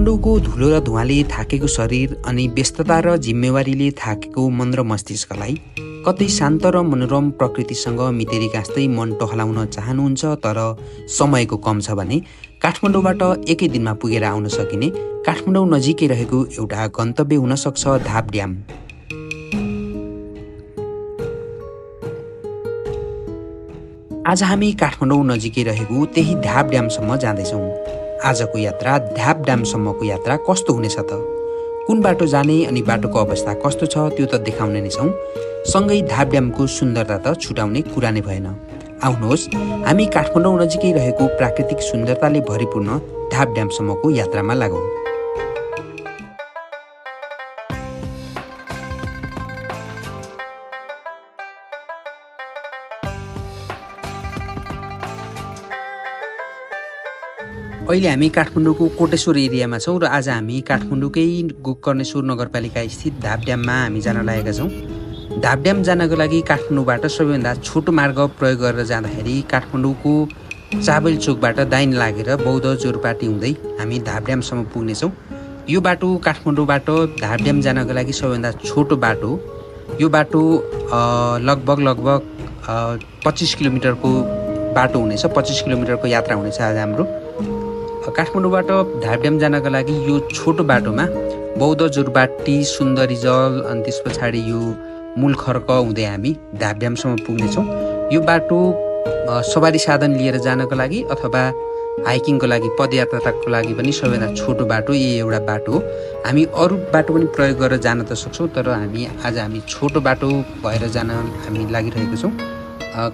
काठमाडौँको धुलो र धुवाँले थाकेको शरीर अनि व्यस्तता र जिम्मेवारीले थाकेको मन र मस्तिष्कलाई कतै शान्त र मनोरम प्रकृतिसँग मितेरी गाँस्दै मन टहलाउन चाहनुहुन्छ तर समयको कम छ भने काठमाडौँबाट एकै दिनमा पुगेर आउन सकिने काठमाडौँ नजिकै रहेको एउटा गन्तव्य हुन सक्छ धाप ड्याम। आज हामी काठमाडौँ नजिकै रहेको त्यही धाप ड्यामसम्म जाँदैछौँ। आजको यात्रा धाप ड्यामसम्मको यात्रा कस्तो हुनेछ त? कुन बाटो जाने अनि बाटोको अवस्था कस्तो छ त्यो त देखाउने नै छौँ। सँगै धाप ड्यामको सुन्दरता त छुटाउने कुरा नै भएन। आउनुहोस् हामी काठमाडौँ नजिकै रहेको प्राकृतिक सुन्दरताले भरिपूर्ण धाप ड्यामसम्मको यात्रामा लागौँ। अहिले हामी काठमाडौँको कोटेश्वर एरियामा छौँ र आज हामी काठमाडौँकै गोकर्णेश्वर नगरपालिका स्थित धाप ड्याममा हामी जान लागेका छौँ। धाप ड्याम जानको लागि काठमाडौँबाट सबैभन्दा छोटो मार्ग प्रयोग गरेर जाँदाखेरि काठमाडौँको चाबेल चोकबाट दाहिने लागेर बौद्ध जोरपाटी हुँदै हामी धाप ड्यामसम्म पुग्नेछौँ। यो बाटो काठमाडौँबाट धाप ड्याम जानको लागि सबैभन्दा छोटो बाटो। यो बाटो लगभग 25 किलोमिटरको बाटो हुनेछ। 25 किलोमिटरको यात्रा हुनेछ आज हाम्रो। काठमाडौँबाट धाप ड्याम जानको लागि यो छोटो बाटोमा बौद्ध जोरपाटी, सुन्दरी जल अनि त्यस पछाडि यो मूल खर्क हुँदै हामी धाप ड्यामसम्म पुग्नेछौँ। यो बाटो सवारी साधन लिएर जानको लागि अथवा हाइकिङको लागि पदयात्राको लागि पनि सबैभन्दा छोटो बाटो यही एउटा बाटो हो। हामी अरू बाटो पनि प्रयोग गरेर जान त सक्छौँ तर आज हामी छोटो बाटो भएर जान हामी लागिरहेको छौँ।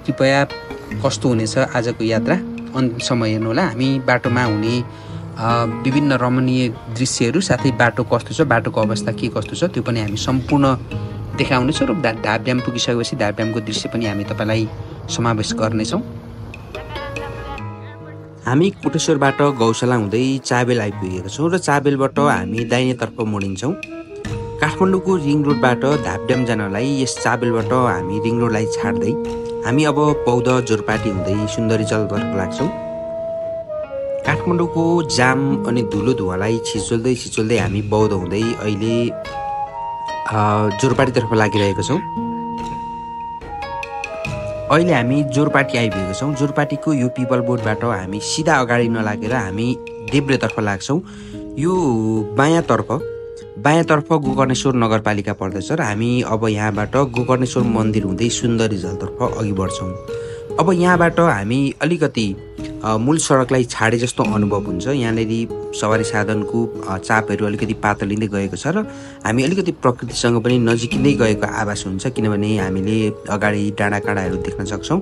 कृपया कस्तो हुनेछ आजको यात्रा अन्त्यसम्म हेर्नुहोला। हामी बाटोमा हुने विभिन्न रमणीय दृश्यहरू साथै बाटो कस्तो छ, बाटोको अवस्था के कस्तो छ त्यो पनि हामी सम्पूर्ण देखाउनेछौँ र धाप ड्याम पुगिसकेपछि धाप ड्यामको दृश्य पनि हामी तपाईँलाई समावेश गर्नेछौँ। हामी कोटेश्वरबाट गौशाला हुँदै चाबेल आइपुगेका छौँ र चाबेलबाट हामी दाहिनेतर्फ मोडिन्छौँ। काठमाडौँको रिङ रोडबाट धाप ड्याम जानलाई यस चाबेलबाट हामी रिङ रोडलाई छाड्दै हामी अब बौद्ध जोरपाटी हुँदै सुन्दरी जलतर्फ लाग्छौँ। काठमाडौँको जाम अनि धुलो धुवाँलाई छिचोल्दै हामी बौद्ध हुँदै अहिले जोरपाटीतर्फ लागिरहेका छौँ। अहिले हामी जोरपाटी आइपुगेका छौँ। जोरपाटीको यो पिपल बोर्डबाट हामी सिधा अगाडि नलागेर हामी देब्रेतर्फ लाग्छौँ। यो बायाँतर्फ गोकर्णेश्वर नगरपालिका पर्दछ र हामी अब यहाँबाट गोकर्णेश्वर मन्दिर हुँदै सुन्दरी जलतर्फ अघि बढ्छौँ। अब यहाँबाट हामी अलिकति मूल सडकलाई छाडे जस्तो अनुभव हुन्छ। यहाँनिर सवारी साधनको चापहरू अलिकति पातलिँदै गएको छ र हामी अलिकति प्रकृतिसँग पनि नजिकिँदै गएको आभास हुन्छ किनभने हामीले अगाडि डाँडाकाँडाहरू देख्न सक्छौँ।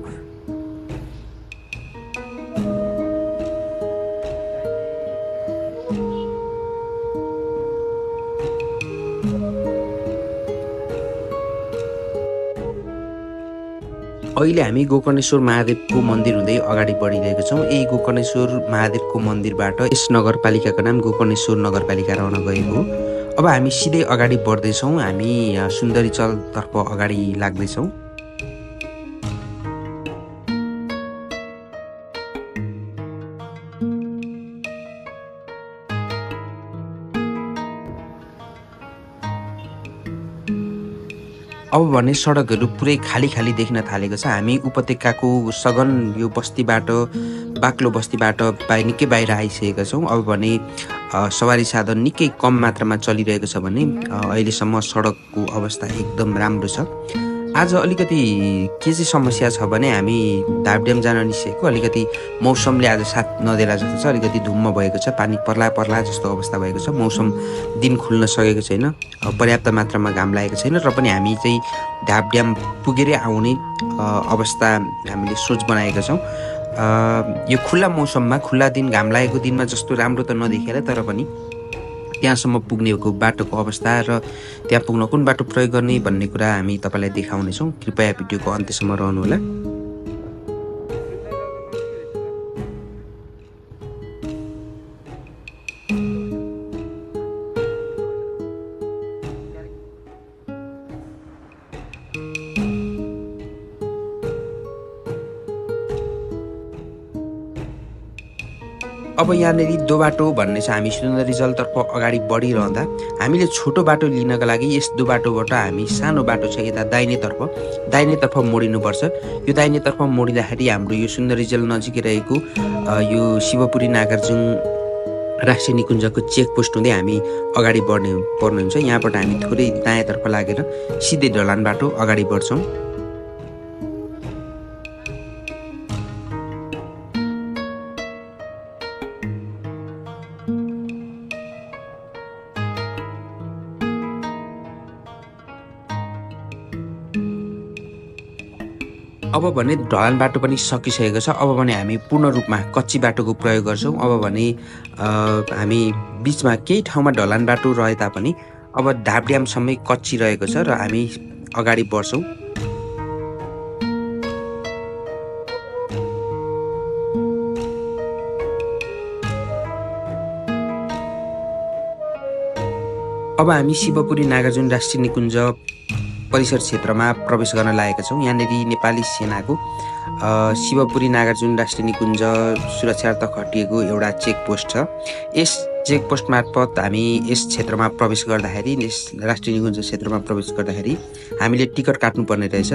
अहिले हामी गोकर्णेश्वर महादेवको मन्दिर हुँदै अगाडि बढिरहेका छौँ। यही गोकर्णेश्वर महादेवको मन्दिरबाट यस नगरपालिकाको नाम गोकर्णेश्वर नगरपालिका रहन गएको हो। अब हामी सिधै अगाडि बढ्दैछौँ। हामी सुन्दरी चलतर्फ अगाडि लाग्दैछौँ। अब भने सडकहरू पुरै खाली देख्न थालेको छ। हामी उपत्यकाको सघन यो बस्तीबाट बाक्लो बस्तीबाट निकै बाहिर आइसकेका छौँ। अब भने सवारी साधन निकै कम मात्रामा चलिरहेको छ भने अहिलेसम्म सडकको अवस्था एकदम राम्रो छ। आज अलिकति के चाहिँ समस्या छ भने हामी धाप ड्याम जान निस्केको अलिकति मौसमले आज साथ नदेला जस्तो छ। अलिकति धुम्म भएको छ, पानी पर्ला जस्तो अवस्था भएको छ। मौसम दिन खुल्न सकेको छैन, पर्याप्त मात्रामा घाम लागेको छैन र पनि हामी चाहिँ धाप ड्याम पुगेरै आउने अवस्था हामीले सोच बनाएका छौँ। यो खुल्ला मौसममा खुल्ला दिन घाम लागेको दिनमा जस्तो राम्रो त नदेखेला तर पनि त्यहाँसम्म पुग्नेको बाटोको अवस्था र त्यहाँ पुग्न कुन बाटो प्रयोग गर्ने भन्ने कुरा हामी तपाईँलाई देखाउनेछौँ। कृपया भिडियोको अन्त्यसम्म रहनुहोला। अब यहाँनेरि दो बाटो भन्ने छ। हामी सुन्दर रिजल्टतर्फ अगाडि बढिरहँदा हामीले छोटो बाटो लिनका लागि यस दो बाटोबाट हामी सानो बाटो छ यता दाहिनेतर्फ मोडिनुपर्छ। यो दाहिनेतर्फ मोडिँदाखेरि हाम्रो यो सुन्दर रिजल्ट नजिकै रहेको यो शिवपुरी नागार्जुन राष्ट्रिय निकुञ्जको चेक पोस्ट हुँदै हामी अगाडि पर्ने हुन्छ। यहाँबाट हामी थोरै दायाँतर्फ लागेर सिधै ढलान बाटो अगाडि बढ्छौँ। अब भने ढलान बाटो पनि सकिसकेको छ। अब भने हामी पूर्ण रूपमा कच्ची बाटोको प्रयोग गर्छौँ। अब भने हामी बिचमा केही ठाउँमा ढलान बाटो रहे तापनि अब धापड्यामसम्मै कच्ची रहेको छ र हामी अगाडि बढ्छौँ। अब हामी शिवपुरी नागार्जुन राष्ट्रिय निकुञ्ज परिसर क्षेत्रमा प्रवेश गर्न लागेका छौँ। यहाँनेरि नेपाली सेनाको शिवपुरी नागार्जुन राष्ट्रिय निकुञ्ज सुरक्षार्थ खटिएको एउटा चेकपोस्ट छ। यस चेकपोस्ट मार्फत हामी यस क्षेत्रमा प्रवेश गर्दाखेरि, यस राष्ट्रिय निकुञ्ज क्षेत्रमा प्रवेश गर्दाखेरि हामीले टिकट काट्नुपर्ने रहेछ।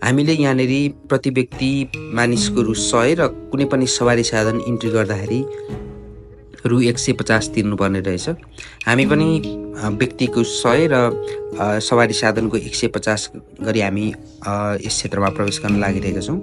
हामीले यहाँनेरि प्रति व्यक्ति मानिसको रु 100 र कुनै पनि सवारी साधन इन्ट्री गर्दाखेरि रु 150 तिर्नुपर्ने रहेछ। हामी पनि व्यक्तिको 100 र सवारी साधनको 150 गरी हामी यस क्षेत्रमा प्रवेश गर्न लागिरहेका छौँ।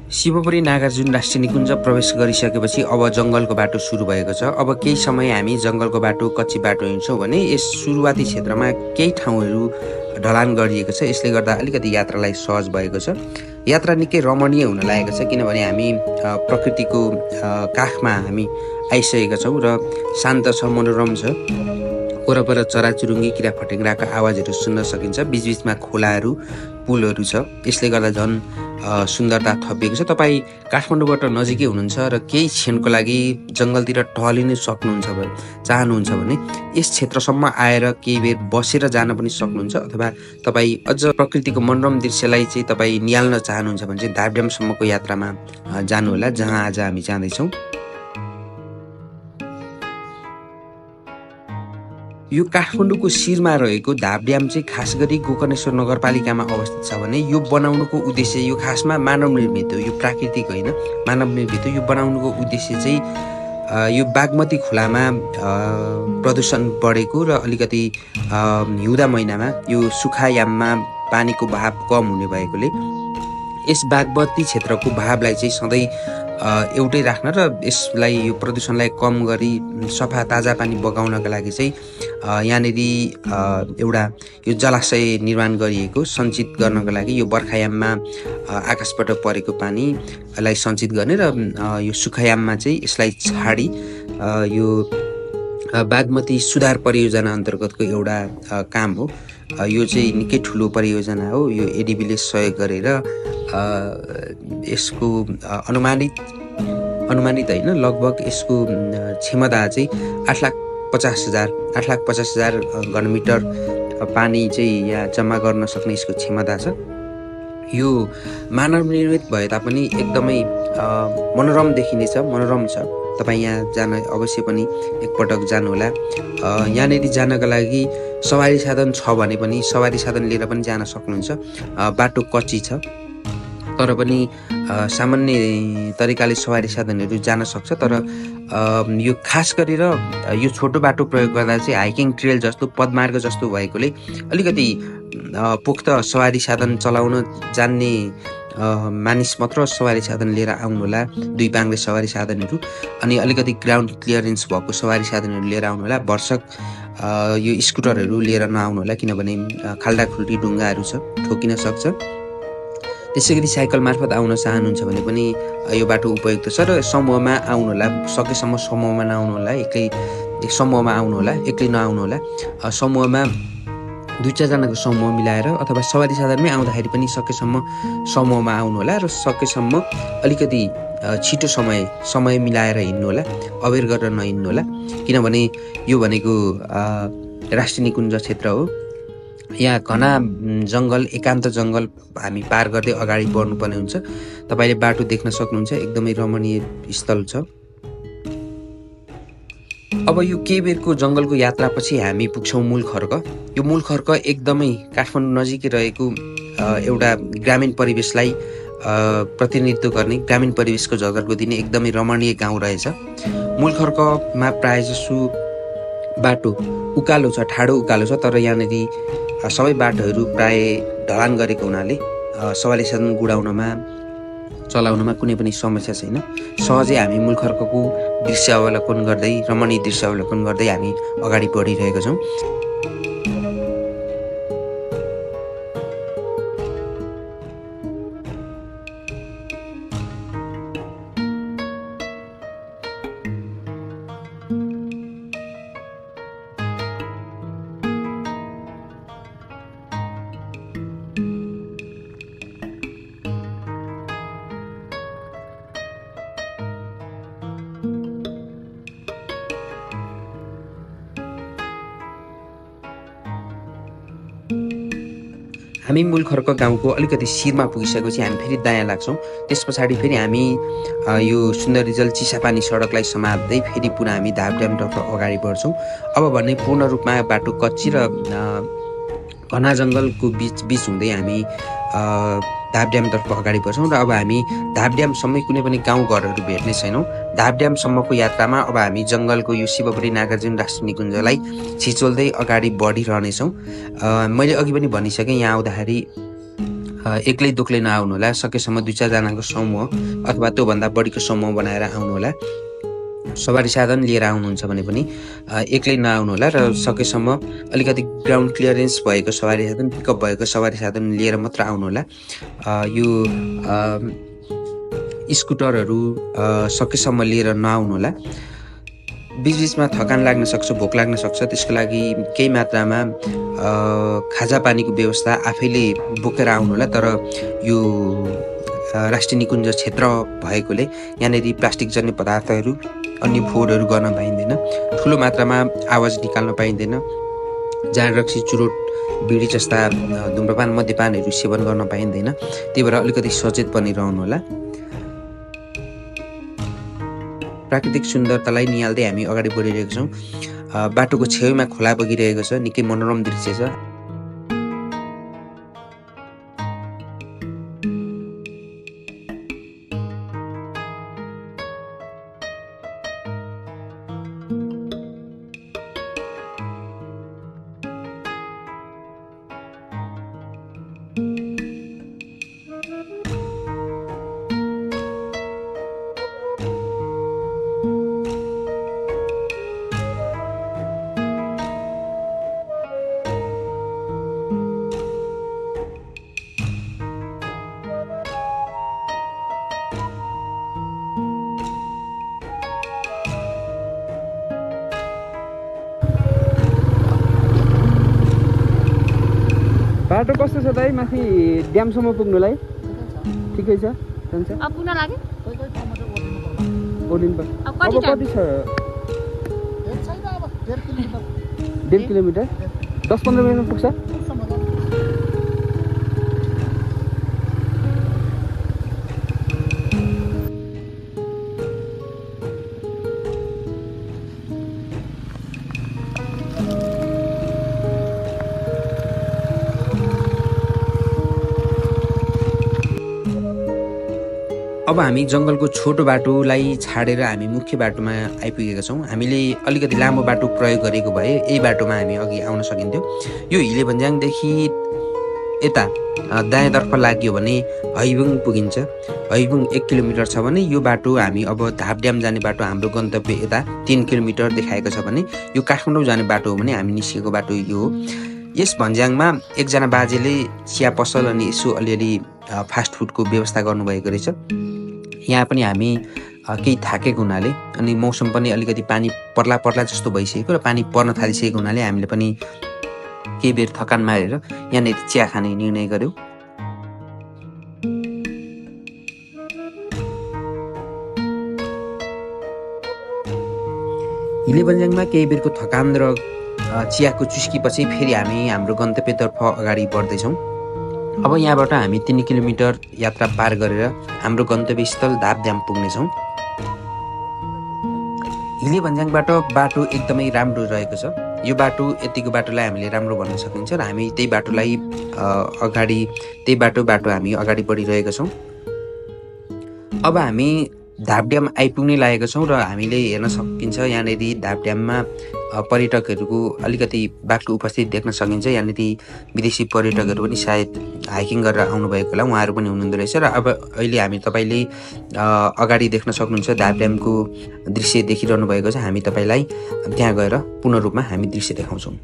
शिवपुरी नागार्जुन राष्ट्रिय निकुञ्ज प्रवेश गरिसकेपछि अब जङ्गलको बाटो सुरु भएको छ। अब केही समय हामी जङ्गलको बाटो कच्ची बाटो हिँड्छौँ भने यस सुरुवाती क्षेत्रमा केही ठाउँहरू ढलान गरिएको छ। यसले गर्दा अलिकति यात्रालाई सहज भएको छ। यात्रा निकै रमणीय हुन लागेको छ किनभने हामी प्रकृतिको काखमा हामी आइसकेका छौँ र शान्त छ, मनोरम छ। वरपर चराचुरुङ्गी किरा फटेङ्ग्राको आवाजहरू सुन्न सकिन्छ। बिचबिचमा खोलाहरू, पुलहरू छ। यसले गर्दा झन् सुन्दरता थपिएको छ। तपाईँ काठमाडौँबाट नजिकै हुनुहुन्छ र केही क्षणको लागि जङ्गलतिर टहलिन चाहनुहुन्छ भने यस क्षेत्रसम्म आएर केही बेर बसेर जान पनि सक्नुहुन्छ। अथवा तपाईँ अझ प्रकृतिको मनोरम दृश्यलाई चाहिँ तपाईँ निहाल्न चाहनुहुन्छ भने चाहिँ धापड्यामसम्मको यात्रामा जानुहोला, जहाँ आज हामी जाँदैछौँ। यो काठमाडौँको शिरमा रहेको धापड्याम चाहिँ खास गरी गोकर्णेश्वर नगरपालिकामा अवस्थित छ भने यो बनाउनुको उद्देश्य यो खासमा मानव निर्मित हो, यो प्राकृतिक होइन, मानव निर्मित हो। यो बनाउनुको उद्देश्य चाहिँ यो बागमती खोलामा प्रदूषण बढेको र अलिकति हिउँदा महिनामा यो सुखायाममा पानीको बहाव कम हुने भएकोले यस बागमती क्षेत्रको बहावलाई चाहिँ सधैँ एउटै राख्न र यसलाई यो प्रदूषणलाई कम गरी सफा ताजा पानी बगाउनका लागि चाहिँ यहाँनेरि एउटा यो जलाशय निर्माण गरिएको, सञ्चित गर्नको लागि। यो बर्खायाममा आकाशबाट परेको पानीलाई सञ्चित गर्ने र यो सुखायाममा चाहिँ यसलाई छाडी यो बागमती सुधार परियोजना अन्तर्गतको एउटा काम हो। यो चाहिँ निकै ठुलो परियोजना हो। यो एडिबीले सहयोग गरेर यसको अनुमानित होइन, लगभग यसको क्षमता चाहिँ 8,50,000 घनमिटर पानी चाहिँ यहाँ जम्मा गर्न सक्ने यसको क्षमता छ। यो मानव निर्मित भए तापनि एकदमै मनोरम देखिनेछ, मनोरम छ। तपाईँ यहाँ जान अवश्य पनि एकपटक जानुहोला। यहाँनेरि जानका लागि सवारी साधन छ भने पनि सवारी साधन लिएर पनि जान सक्नुहुन्छ। बाटो कच्ची छ तर पनि सामान्य तरिकाले सवारी साधनहरू जान सक्छ। तर यो खास गरेर यो छोटो बाटो प्रयोग गर्दा चाहिँ हाइकिङ ट्रेल जस्तो पदमार्ग जस्तो भएकोले अलिकति पुख्त सवारी साधन चलाउन जान्ने मानिस मात्र सवारी साधन लिएर आउनुहोला। 2 पाङ्ग्रे सवारी साधनहरू अनि अलिकति ग्राउन्ड क्लियरेन्स भएको सवारी साधनहरू लिएर आउनुहोला। भर्सक यो स्कुटरहरू लिएर नआउनुहोला किनभने खाल्डाखुल्डी ढुङ्गाहरू छ, ठोकिन सक्छ। त्यसै गरी साइकल मार्फत आउन चाहनुहुन्छ भने पनि यो बाटो उपयुक्त छ र समूहमा आउनुहोला। सकेसम्म समूहमा नआउनुहोला, समूहमा आउनुहोला, एक्लै नआउनुहोला। समूहमा 2-4 जनाको समूह मिलाएर अथवा सवारी साधनमै आउँदाखेरि पनि सकेसम्म समूहमा आउनुहोला र सकेसम्म अलिकति छिटो समय मिलाएर हिँड्नुहोला, अबेर गरेर नहिँड्नुहोला किनभने यो भनेको राष्ट्रिय निकुञ्ज क्षेत्र हो। यहाँ घना जङ्गल, एकान्त जङ्गल हामी पार गर्दै अगाडि बढ्नुपर्ने हुन्छ। तपाईँले बाटो देख्न सक्नुहुन्छ, एकदमै रमणीय स्थल छ। अब यो केही बेरको जङ्गलको यात्रापछि हामी पुग्छौँ मूलखर्क। यो मूलखर्क एकदमै काठमाडौँ नजिकै रहेको एउटा ग्रामीण परिवेशलाई प्रतिनिधित्व गर्ने, ग्रामीण परिवेशको झलक दिने एकदमै रमणीय गाउँ रहेछ। मूलखर्कमा प्रायःजसो बाटो उकालो छ, ठाडो उकालो छ, तर यहाँनिर सबै बाटोहरू प्राय ढलान गरेको हुनाले सवारी साधन चलाउनमा कुनै पनि समस्या छैन। सहजै हामी मूलखर्कको दृश्य अवलोकन गर्दै, रमणीय दृश्य अवलोकन गर्दै हामी अगाडि बढिरहेका छौँ। हामी मूलखर्क गाउँको अलिकति शिरमा पुगिसकेपछि हामी फेरि दायाँ लाग्छौँ। त्यस पछाडि फेरि हामी यो सुन्दरीजल चिसापानी सडकलाई समात्दै फेरि पुनः हामी धापड्यामतर्फ अगाडि बढ्छौँ। अब भने पूर्ण रूपमा बाटो कच्ची र घना जङ्गलको बिच हुँदै हामी धापड्यामतर्फ अगाडि बढ्छौँ र अब हामी धापड्यामसम्मै कुनै पनि गाउँघरहरू भेट्ने छैनौँ। धापड्यामसम्मको यात्रामा अब हामी जङ्गलको यो शिवपुरी नागार्जुन राष्ट्रिय निकुञ्जलाई छिचोल्दै अगाडि बढिरहनेछौँ। मैले अघि पनि भनिसकेँ, यहाँ आउँदाखेरि एक्लै दोक्लै नआउनु होला, सकेसम्म 2-4 जनाको समूह अथवा त्योभन्दा बढीको समूह बनाएर आउनु होला। सवारी साधन लिएर आउनुहुन्छ भने पनि एक्लै नआउनु होला र सकेसम्म अलिकति ग्राउन्ड क्लियरेन्स भएको सवारी साधन, पिकअप भएको सवारी साधन लिएर मात्र आउनु होला। यो स्कुटरहरू सकेसम्म लिएर नआउनु होला। बिचबिचमा थकान लाग्न सक्छ, भोक लाग्न सक्छ, त्यसको लागि केही मात्रामा खाजा पानीको व्यवस्था आफैले बोकेर आउनु होला। तर यो राष्ट्रिय निकुञ्ज क्षेत्र भएकोले यहाँनिर प्लास्टिक जन्य पदार्थहरू, अन्य फोहोरहरू गर्न पाइँदैन, ठुलो मात्रामा आवाज निकाल्न पाइँदैन, जाँड रक्सी, चुरोट, बिडी जस्ता धुम्रपान, मद्यपानहरू सेवन गर्न पाइँदैन। त्यही भएर अलिकति सचेत पनि रहनु होला। प्राकृतिक सुन्दरतालाई निहाल्दै हामी अगाडि बढिरहेका छौँ। बाटोको छेउमा खोला बगिरहेको छ, निकै मनोरम दृश्य छ। बाटो कस्तो छ दाइ? माथि ड्यामसम्म पुग्नुलाई ठिकै छ? जान्छ अब पुग्न लाग्यो ओलिम्प। अब कति छ? 1.5 किलोमिटर 10-15 मिनटमा पुग्छ। अब हामी जङ्गलको छोटो बाटोलाई छाडेर हामी मुख्य बाटोमा आइपुगेका छौँ। हामीले अलिकति लामो बाटो प्रयोग गरेको भए यही बाटोमा हामी अघि आउन सकिन्थ्यो। यो हिले भन्ज्याङदेखि यता दायाँतर्फ लाग्यो भने हैबुङ पुगिन्छ। हैबुङ 1 किलोमिटर छ भने यो बाटो हामी अब धापड्याम जाने बाटो, हाम्रो गन्तव्य यता 3 किलोमिटर देखाएको छ भने यो काठमाडौँ जाने बाटो हो भने हामी निस्केको बाटो यो हो। यस भन्ज्याङमा एकजना बाजेले चिया पसल अनि यसो अलिअलि फास्ट फुडको व्यवस्था गर्नुभएको रहेछ। यहाँ पनि हामी केही थाकेको हुनाले अनि मौसम पनि अलिकति पानी पर्ला जस्तो भइसकेको र पानी पर्न थालिसकेको हुनाले हामीले पनि केही बेर थकान मारेर यहाँनिर चिया खाने निर्णय गर्यौँ। हिले भन्ज्याङमा केही बेरको थकान र चियाको चुस्कीपछि फेरि हामी हाम्रो गन्तव्यतर्फ अगाडि बढ्दैछौँ। अब यहाँबाट हामी 3 किलोमिटर यात्रा पार गरेर हाम्रो गन्तव्यस्थल धापड्याम पुग्नेछौँ। हिली भन्ज्याङबाट बाटो एकदमै राम्रो रहेको छ। यो बाटो यतिको बाटोलाई हामीले राम्रो भन्न सकिन्छ र हामी त्यही बाटोलाई हामी अगाडि बढिरहेका छौँ। अब हामी धापड्याम आइपुग्ने लागेका छौँ र हामीले हेर्न सकिन्छ यहाँनिर धापड्याममा पर्यटकहरूको अलिकति बाक्लो उपस्थिति देख्न सकिन्छ। यहाँनिर विदेशी पर्यटकहरू पनि सायद हाइकिङ गरेर आउनुभएको होला, उहाँहरू पनि हुनुहुँदो रहेछ। र अब अहिले तपाईँले अगाडि देख्न सक्नुहुन्छ धापड्यामको दृश्य देखिरहनु भएको छ। हामी तपाईँलाई त्यहाँ गएर पूर्ण रूपमा हामी दृश्य देखाउँछौँ।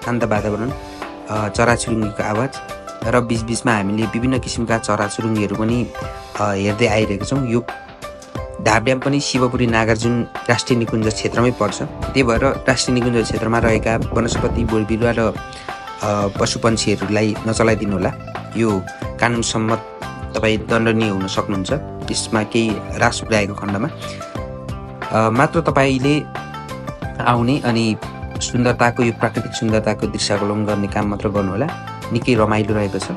शान्त वातावरण, चराचुरुङ्गीको आवाज र बिचबिचमा हामीले विभिन्न किसिमका चराचुरुङ्गीहरू पनि हेर्दै आइरहेका छौँ। यो धापड्याम पनि शिवपुरी नागार्जुन राष्ट्रिय निकुञ्ज क्षेत्रमै पर्छ। त्यही भएर राष्ट्रिय निकुञ्ज क्षेत्रमा रहेका वनस्पति, बोटबिरुवा र पशुपन्छीहरूलाई नचलाइदिनु होला। यो कानुन सम्मत तपाईँ दण्डनीय हुन सक्नुहुन्छ यसमा केही ह्रास पुर्याएको खण्डमा। मात्र तपाईँले आउने अनि सुन्दरताको, यो प्राकृतिक सुन्दरताको दृश्यावलोकन गर्ने काम मात्र गर्नुहोला। निकै रमाइलो रहेको छ।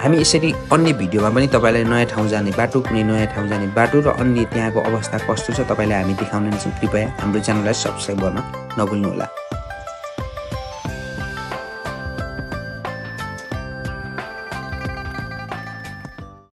हामी यसरी अन्य भिडियोमा पनि तपाईँलाई नयाँ ठाउँ जाने बाटो, कुनै नयाँ ठाउँ जाने बाटो र अन्य त्यहाँको अवस्था कस्तो छ तपाईँलाई हामी देखाउने छौँ। कृपया हाम्रो च्यानललाई सब्स्क्राइब गर्न नभुल्नुहोला।